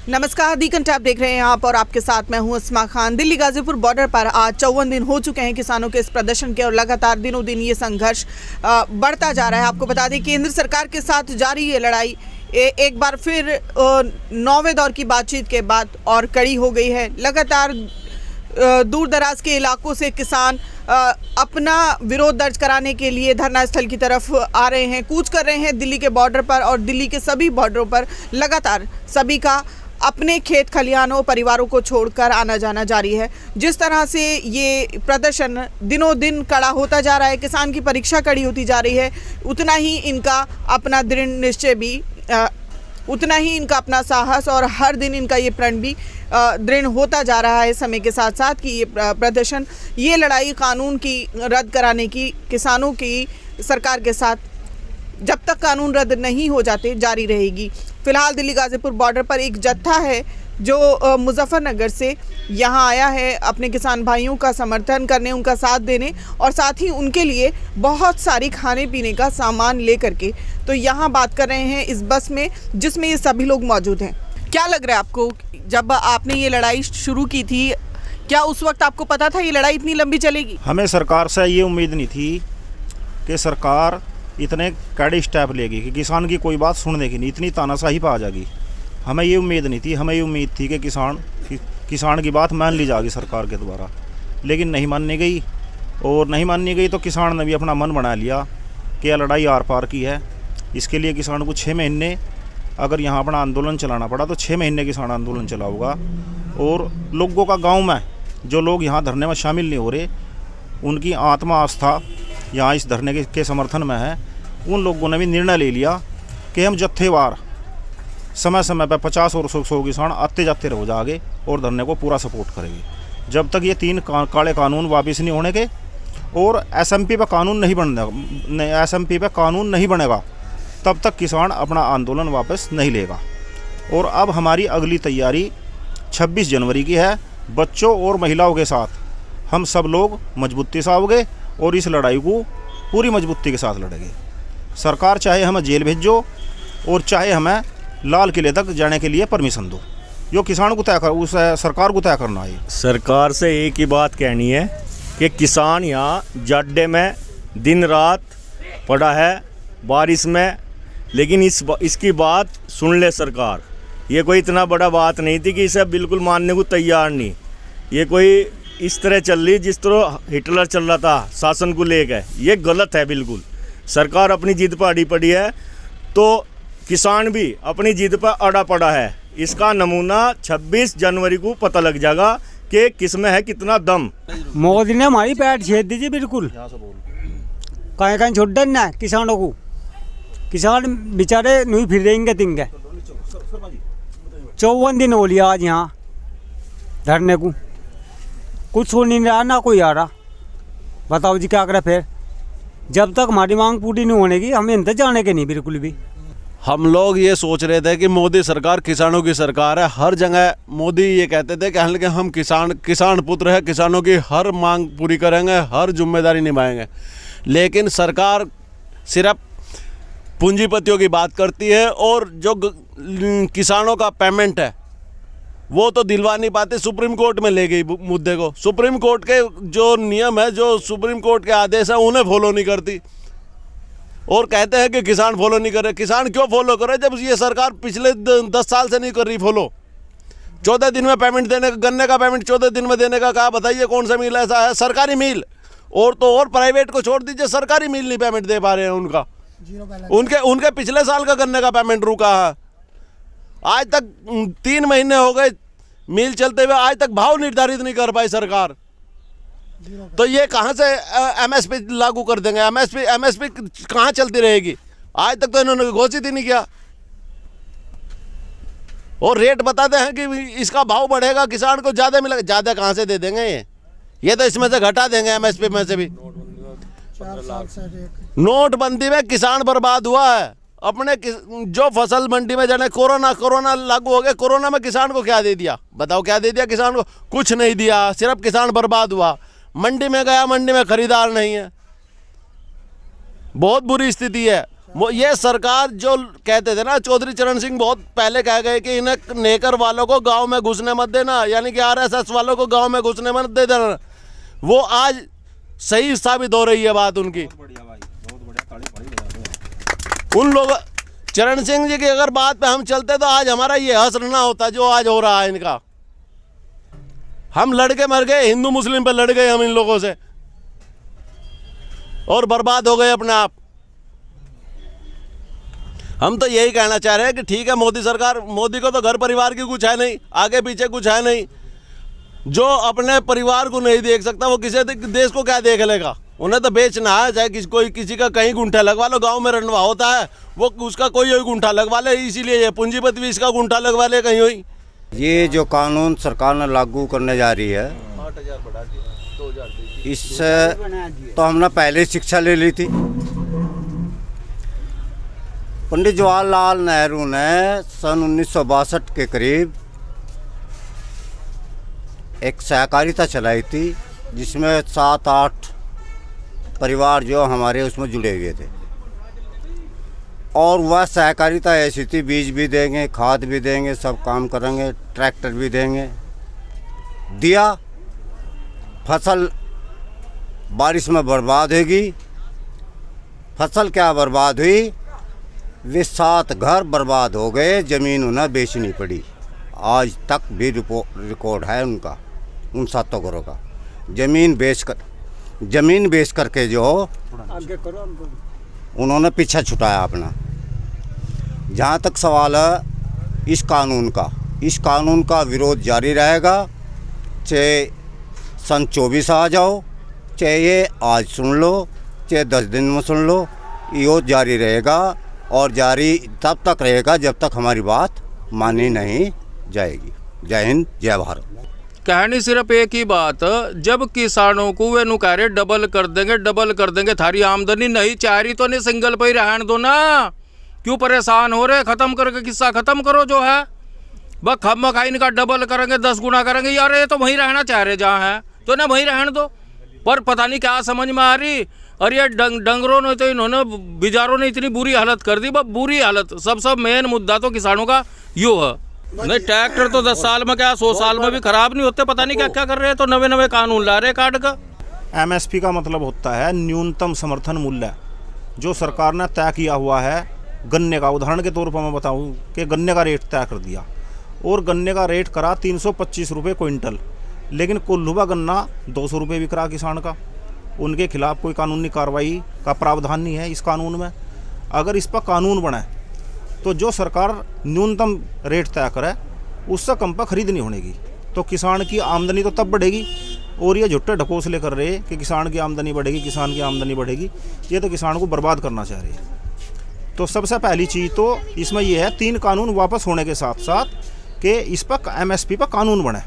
नमस्कार, the content देख रहे हैं आप और आपके साथ मैं हूं अस्मा खान। दिल्ली गाजीपुर बॉर्डर पर आज 54 दिन हो चुके हैं किसानों के इस प्रदर्शन के और लगातार दिनों दिन ये संघर्ष बढ़ता जा रहा है। आपको बता दें केंद्र सरकार के साथ जारी ये लड़ाई एक बार फिर 9वें दौर की बातचीत के बाद और कड़ी हो गई है। लगातार दूर दराज के इलाकों से किसान अपना विरोध दर्ज कराने के लिए धरना स्थल की तरफ आ रहे हैं, कूच कर रहे हैं दिल्ली के बॉर्डर पर और दिल्ली के सभी बॉर्डरों पर लगातार सभी का अपने खेत खलिहानों परिवारों को छोड़कर आना जाना जारी है। जिस तरह से ये प्रदर्शन दिनों दिन कड़ा होता जा रहा है, किसान की परीक्षा कड़ी होती जा रही है, उतना ही इनका अपना दृढ़ निश्चय भी उतना ही इनका अपना साहस और हर दिन इनका ये प्रण भी दृढ़ होता जा रहा है समय के साथ साथ कि ये प्रदर्शन, ये लड़ाई कानून की रद्द कराने की किसानों की सरकार के साथ जब तक कानून रद्द नहीं हो जाते जारी रहेगी। फिलहाल दिल्ली गाजीपुर बॉर्डर पर एक जत्था है जो मुजफ्फरनगर से यहाँ आया है अपने किसान भाइयों का समर्थन करने, उनका साथ देने और साथ ही उनके लिए बहुत सारी खाने पीने का सामान लेकर के। तो यहाँ बात कर रहे हैं इस बस में जिसमें ये सभी लोग मौजूद हैं। क्या लग रहा है आपको, जब आपने ये लड़ाई शुरू की थी क्या उस वक्त आपको पता था ये लड़ाई इतनी लंबी चलेगी? हमें सरकार से ये उम्मीद नहीं थी कि सरकार इतने कड़े स्टेप लेगी कि किसान की कोई बात सुनने की नहीं, इतनी तानाशाही पर आ जाएगी। हमें ये उम्मीद नहीं थी। हमें ये उम्मीद थी कि किसान की बात मान ली जाएगी सरकार के द्वारा, लेकिन नहीं माननी गई। और नहीं माननी गई तो किसान ने भी अपना मन बना लिया कि यह लड़ाई आर पार की है। इसके लिए किसान को 6 महीने अगर यहाँ अपना आंदोलन चलाना पड़ा तो 6 महीने किसान आंदोलन चलाऊगा। और लोगों का गाँव में जो लोग यहाँ धरने में शामिल नहीं हो रहे, उनकी आत्मा आस्था यहाँ इस धरने के समर्थन में है। उन लोगों ने भी निर्णय ले लिया कि हम जत्थेवार समय समय पर 50 और 100 किसान आते जाते रहो जागे और धरने को पूरा सपोर्ट करेंगे जब तक ये 3 काले कानून वापस नहीं होने के और एसएमपी पे कानून नहीं बनेगा तब तक किसान अपना आंदोलन वापस नहीं लेगा। और अब हमारी अगली तैयारी 26 जनवरी की है। बच्चों और महिलाओं के साथ हम सब लोग मजबूती से आओगे और इस लड़ाई को पूरी मजबूती के साथ लड़ेंगे। सरकार चाहे हमें जेल भेजो और चाहे हमें लाल किले तक जाने के लिए परमिशन दो, जो किसान को तय कर उस सरकार को तय करना है। सरकार से एक ही बात कहनी है कि किसान यहाँ जाड्डे में दिन रात पड़ा है, बारिश में, लेकिन इसकी बात सुन ले सरकार। ये कोई इतना बड़ा बात नहीं थी कि इसे बिल्कुल मानने को तैयार नहीं। ये कोई इस तरह चल रही जिस तरह हिटलर चल रहा था शासन को लेकर। ये गलत है बिल्कुल। सरकार अपनी जिद पर अड़ी पड़ी है तो किसान भी अपनी जिद पर अड़ा पड़ा है। इसका नमूना 26 जनवरी को पता लग जाएगा कि किसमें है कितना दम। मोदी ने हमारी पैर छेद दीजिए बिल्कुल, कहीं कहीं छोड़ देना किसानों को। किसान बेचारे नहीं फिर देंगे तिंगे। 54 दिन हो लिया आज यहाँ धरने को, कुछ सुन नहीं रहा ना कोई आ रहा। बताओ जी क्या करें फिर? जब तक हमारी मांग पूरी नहीं होने की हम इंतजार जाने के नहीं बिल्कुल भी। हम लोग ये सोच रहे थे कि मोदी सरकार किसानों की सरकार है। हर जगह मोदी ये कहते थे कि हम किसान पुत्र है, किसानों की हर मांग पूरी करेंगे, हर जिम्मेदारी निभाएंगे। लेकिन सरकार सिर्फ पूंजीपतियों की बात करती है और जो किसानों का पेमेंट है वो तो दिलवा नहीं पाते। सुप्रीम कोर्ट में ले गई मुद्दे को। सुप्रीम कोर्ट के जो नियम है, जो सुप्रीम कोर्ट के आदेश है, उन्हें फॉलो नहीं करती और कहते हैं कि किसान फॉलो नहीं कर रहे। किसान क्यों फॉलो करे जब ये सरकार पिछले 10 साल से नहीं कर रही फॉलो? 14 दिन में पेमेंट देने का, गन्ने का पेमेंट 14 दिन में देने का कहा। बताइए कौन सा मिल ऐसा है? सरकारी मिल और तो और प्राइवेट को छोड़ दीजिए, सरकारी मिल नहीं पेमेंट दे पा रहे हैं उनका। उनके पिछले साल का गन्ने का पेमेंट रुका है। आज तक 3 महीने हो गए मिल चलते हुए, आज तक भाव निर्धारित नहीं कर पाई सरकार। तो ये कहाँ से एमएसपी लागू कर देंगे? एमएसपी कहाँ चलती रहेगी? आज तक तो इन्होंने घोषित ही नहीं किया। और रेट बताते हैं कि इसका भाव बढ़ेगा, किसान को ज़्यादा मिलेगा। ज़्यादा कहाँ से दे देंगे? ये तो इसमें से घटा देंगे एमएसपी में से भी। नोटबंदी में किसान बर्बाद हुआ है। अपने जो फसल मंडी में जाने कोरोना लागू हो गया, कोरोना में किसान को क्या दे दिया? बताओ क्या दे दिया किसान को? कुछ नहीं दिया, सिर्फ किसान बर्बाद हुआ। मंडी में गया, मंडी में खरीदार नहीं है, बहुत बुरी स्थिति है। ये सरकार जो कहते थे ना, चौधरी चरण सिंह बहुत पहले कह गए कि इन्हें नेकर वालों को गांव में घुसने मत देना, यानी कि आरएसएस वालों को गांव में घुसने मत दे देना, वो आज सही साबित हो रही है बात उनकी। उन लोग चरण सिंह जी की अगर बात पे हम चलते तो आज हमारा ये हश्र ना होता जो आज हो रहा है इनका। हम लड़के मर गए, हिंदू मुस्लिम पे लड़ गए हम इन लोगों से, और बर्बाद हो गए अपने आप। हम तो यही कहना चाह रहे हैं कि ठीक है, मोदी सरकार, मोदी को तो घर परिवार की कुछ है नहीं, आगे पीछे कुछ है नहीं। जो अपने परिवार को नहीं देख सकता वो किसी देश को क्या देख लेगा। उन्हें तो बेचना है, चाहे कोई किसी का कहीं गुंठा लगवा लो, गांव में रंडवा होता है वो उसका कोई गुंठा लगवा ले, इसीलिए ये पूंजीपति भी इसका गुंठा लगवा ले कहीं हुई। ये जो कानून सरकार ने लागू करने जा रही है, 8,000 बढ़ा दिया, 2,000 इससे तो हमने पहले शिक्षा ले ली थी। पंडित जवाहरलाल नेहरू ने सन 1962 के करीब एक सहकारिता चलाई थी, जिसमें 7-8 परिवार जो हमारे उसमें जुड़े हुए थे। और वह सहकारिता ऐसी थी, बीज भी देंगे, खाद भी देंगे, सब काम करेंगे, ट्रैक्टर भी देंगे। दिया, फसल बारिश में बर्बाद होगी। फसल क्या बर्बाद हुई, वे 7 घर बर्बाद हो गए, ज़मीन उन्हें बेचनी पड़ी। आज तक भी रिकॉर्ड है उनका, उन 7 घरों का। ज़मीन बेच करके जो उन्होंने पीछा छुटाया अपना। जहाँ तक सवाल है इस कानून का विरोध जारी रहेगा, चाहे सन 24 आ जाओ, चाहे ये आज सुन लो, चाहे 10 दिन में सुन लो, ये जारी रहेगा। और जारी तब तक रहेगा जब तक हमारी बात मानी नहीं जाएगी। जय हिंद, जय भारत। कहानी सिर्फ एक ही बात, जब किसानों को वे नु कह रहे डबल कर देंगे थारी आमदनी, नहीं चाह रही तो नहीं सिंगल पे ही रहने दो ना, क्यों परेशान हो रहे, खत्म करके किस्सा खत्म करो जो है। बस खम खाई इनका डबल करेंगे, 10 गुना करेंगे, यार ये तो वहीं रहना चाह रहे जहाँ है तो ना वहीं रहने दो। पर पता नहीं क्या समझ में आ रही, और ये डंगरों ने तो इन्होंने बिजारों ने इतनी बुरी हालत कर दी, बस बुरी हालत। सब मेन मुद्दा तो किसानों का यो है। नहीं ट्रैक्टर तो 10 साल में क्या 100 साल में भी खराब नहीं होते, पता नहीं क्या क्या कर रहे हैं, तो नवे कानून ला रहे काट का। MSP का मतलब होता है न्यूनतम समर्थन मूल्य, जो सरकार ने तय किया हुआ है। गन्ने का उदाहरण के तौर पर मैं बताऊं कि गन्ने का रेट तय कर दिया, और गन्ने का रेट करा 325 रुपये क्विंटल, लेकिन कोल्हुआ गन्ना 200 रुपये बिक रहा किसान का। उनके खिलाफ कोई कानूनी कार्रवाई का प्रावधान नहीं है इस कानून में। अगर इस पर कानून बने तो जो सरकार न्यूनतम रेट तय करे उससे कम पर खरीद नहीं होगी, तो किसान की आमदनी तो तब बढ़ेगी। और ये झुट्टे ढकोसले कर रहे हैं कि किसान की आमदनी बढ़ेगी, ये तो किसान को बर्बाद करना चाह रहे हैं। तो सबसे पहली चीज़ तो इसमें यह है 3 कानून वापस होने के साथ साथ कि इस पर MSP पर कानून बने।